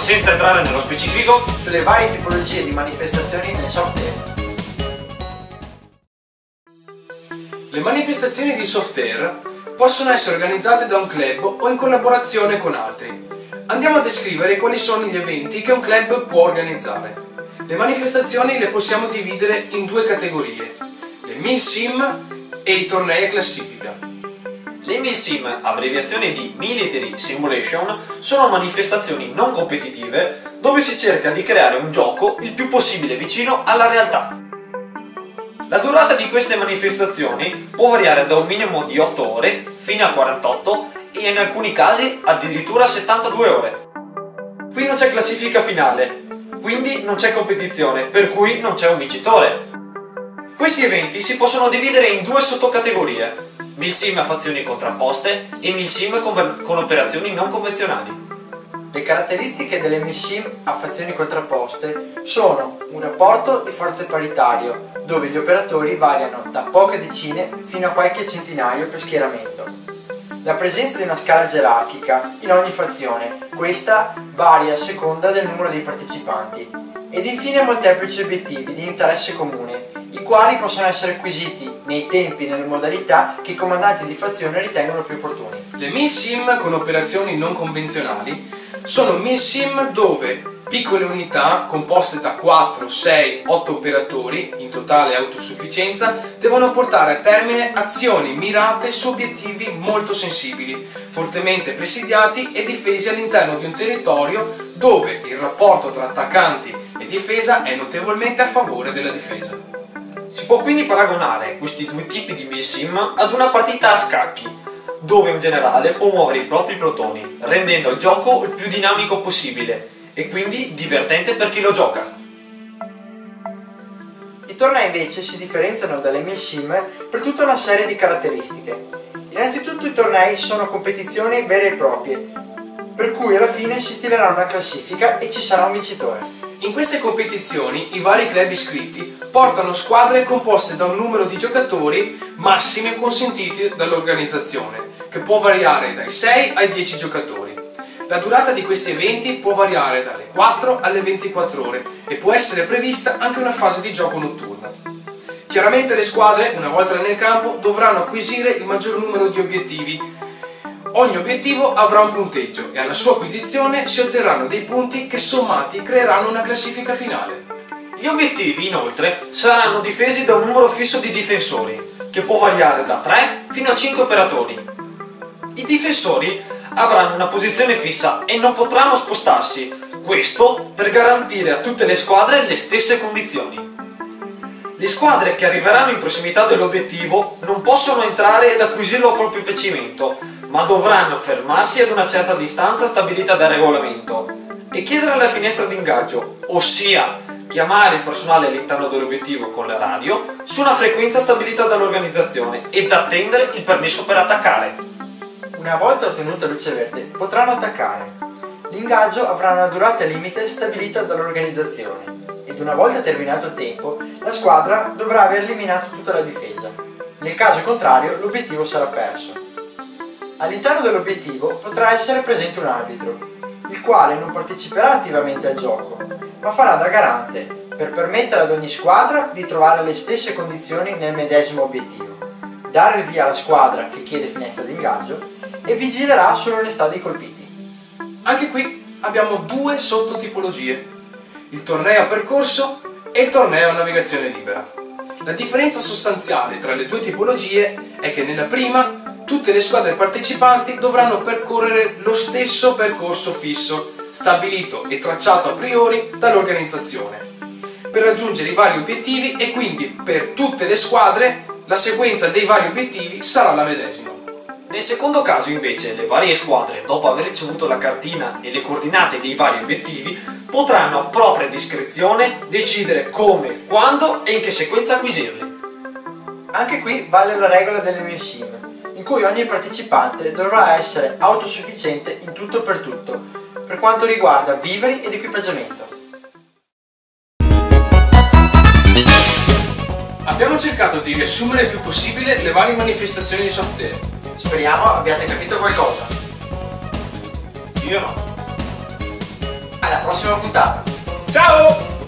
senza entrare nello specifico, sulle varie tipologie di manifestazioni nel software. Le manifestazioni di software possono essere organizzate da un club o in collaborazione con altri. Andiamo a descrivere quali sono gli eventi che un club può organizzare. Le manifestazioni le possiamo dividere in due categorie: le MILSIM e i tornei a classifica. le MILSIM, abbreviazione di Military Simulation, sono manifestazioni non competitive dove si cerca di creare un gioco il più possibile vicino alla realtà. La durata di queste manifestazioni può variare da un minimo di 8 ore fino a 48 e in alcuni casi addirittura 72 ore. Qui non c'è classifica finale, quindi non c'è competizione, per cui non c'è un vincitore. Questi eventi si possono dividere in due sottocategorie: MILSIM a fazioni contrapposte e MILSIM con operazioni non convenzionali. Le caratteristiche delle MILSIM a fazioni contrapposte sono un rapporto di forze paritario, dove gli operatori variano da poche decine fino a qualche centinaio per schieramento. La presenza di una scala gerarchica in ogni fazione, questa varia a seconda del numero dei partecipanti. Ed infine molteplici obiettivi di interesse comune, i quali possono essere acquisiti nei tempi e nelle modalità che i comandanti di fazione ritengono più opportuni. Le MILSIM con operazioni non convenzionali sono MILSIM dove piccole unità composte da 4, 6, 8 operatori, in totale autosufficienza, devono portare a termine azioni mirate su obiettivi molto sensibili, fortemente presidiati e difesi all'interno di un territorio dove il rapporto tra attaccanti e difesa è notevolmente a favore della difesa. Si può quindi paragonare questi due tipi di MILSIM ad una partita a scacchi, dove un generale può muovere i propri plotoni, rendendo il gioco il più dinamico possibile e quindi divertente per chi lo gioca. I tornei invece si differenziano dalle MILSIM per tutta una serie di caratteristiche. Innanzitutto i tornei sono competizioni vere e proprie, per cui alla fine si stilerà una classifica e ci sarà un vincitore. In queste competizioni i vari club iscritti portano squadre composte da un numero di giocatori massimi consentiti dall'organizzazione, che può variare dai 6 ai 10 giocatori. La durata di questi eventi può variare dalle 4 alle 24 ore e può essere prevista anche una fase di gioco notturna. Chiaramente le squadre, una volta nel campo, dovranno acquisire il maggior numero di obiettivi. Ogni obiettivo avrà un punteggio e alla sua acquisizione si otterranno dei punti che sommati creeranno una classifica finale. Gli obiettivi, inoltre, saranno difesi da un numero fisso di difensori, che può variare da 3 fino a 5 operatori. I difensori avranno una posizione fissa e non potranno spostarsi, questo per garantire a tutte le squadre le stesse condizioni. Le squadre che arriveranno in prossimità dell'obiettivo non possono entrare ed acquisirlo a proprio piacimento, ma dovranno fermarsi ad una certa distanza stabilita dal regolamento e chiedere la finestra di ingaggio, ossia chiamare il personale all'interno dell'obiettivo con la radio su una frequenza stabilita dall'organizzazione ed attendere il permesso per attaccare. Una volta ottenuta luce verde potranno attaccare. L'ingaggio avrà una durata limite stabilita dall'organizzazione ed una volta terminato il tempo la squadra dovrà aver eliminato tutta la difesa. Nel caso contrario l'obiettivo sarà perso. All'interno dell'obiettivo potrà essere presente un arbitro, il quale non parteciperà attivamente al gioco, ma farà da garante per permettere ad ogni squadra di trovare le stesse condizioni nel medesimo obiettivo, dare il via alla squadra che chiede finestra di ingaggio e vigilerà sull'onestà dei colpiti. Anche qui abbiamo due sottotipologie: il torneo a percorso e il torneo a navigazione libera. La differenza sostanziale tra le due tipologie è che nella prima tutte le squadre partecipanti dovranno percorrere lo stesso percorso fisso, stabilito e tracciato a priori dall'organizzazione, per raggiungere i vari obiettivi, e quindi per tutte le squadre la sequenza dei vari obiettivi sarà la medesima. Nel secondo caso invece le varie squadre, dopo aver ricevuto la cartina e le coordinate dei vari obiettivi, potranno a propria discrezione decidere come, quando e in che sequenza acquisirli. Anche qui vale la regola delle MILSIM, in cui ogni partecipante dovrà essere autosufficiente in tutto per tutto, per quanto riguarda viveri ed equipaggiamento. Abbiamo cercato di riassumere il più possibile le varie manifestazioni di software. Speriamo abbiate capito qualcosa. Io no. alla prossima puntata. Ciao!